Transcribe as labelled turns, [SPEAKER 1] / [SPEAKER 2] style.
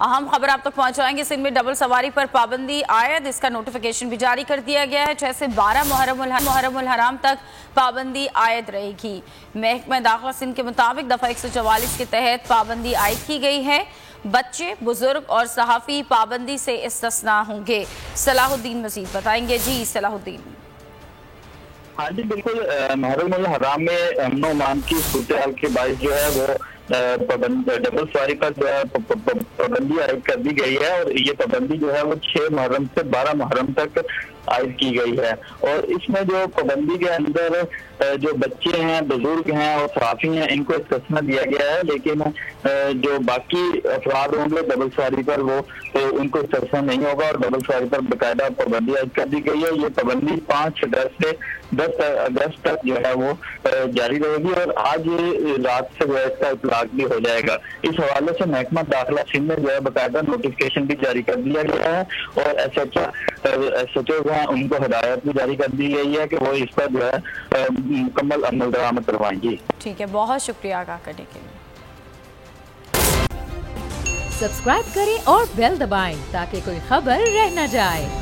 [SPEAKER 1] अहम खबर आप तक पहुंचाएंगे। सिंध में डबल सवारी पर पाबंदी आयद, इसका नोटिफिकेशन भी जारी कर दिया गया है। 6 से 12 मुहर्रम उल हराम तक पाबंदी आयद रहेगी। महकमा दाखिला सिंध के मुताबिक दफा 144 के तहत पाबंदी आयद की गई है। बच्चे, बुजुर्ग और सहाफ़ी पाबंदी से इस्तिस्ना होंगे। सलाहुद्दीन मजीद बताएंगे। जी सलाहुद्दीन।
[SPEAKER 2] हाँ जी बिल्कुल, मुहर्रम उल हराम में अमन अमान की सूरत के बायस जो है वो डबल सवारी पर जो है पाबंदी आयद कर दी गई है। और ये पाबंदी जो है वो 6 मुहर्रम से 12 मुहर्रम तक आयद की गई है। और इसमें जो पाबंदी के अंदर जो बच्चे हैं, बुजुर्ग हैं और सहाफ़ी हैं, इनको इस्तिस्ना दिया गया है। लेकिन जो बाकी अफराद होंगे डबल सवारी पर वो उनको इस्तिस्ना नहीं होगा और डबल सवारी पर बाकायदा पाबंदी आयद कर दी गई है। ये पाबंदी 5 अगस्त से 10 अगस्त तक जो है वो जारी रहेगी और आज रात से जो है इसका इतलाक भी हो जाएगा। इस हवाले से महकमा दाखिला सिंध में जो है बाकायदा नोटिफिकेशन भी जारी कर दिया गया है और SHO हैं उनको हिदायत भी जारी कर दी गई है कि वो इस पर जो है मुकम्मल अमल दरामद करवाएंगी।
[SPEAKER 1] ठीक है, बहुत शुक्रिया आगाह करने के लिए।
[SPEAKER 3] सब्सक्राइब करें और बेल दबाएं ताकि कोई खबर रह न जाए।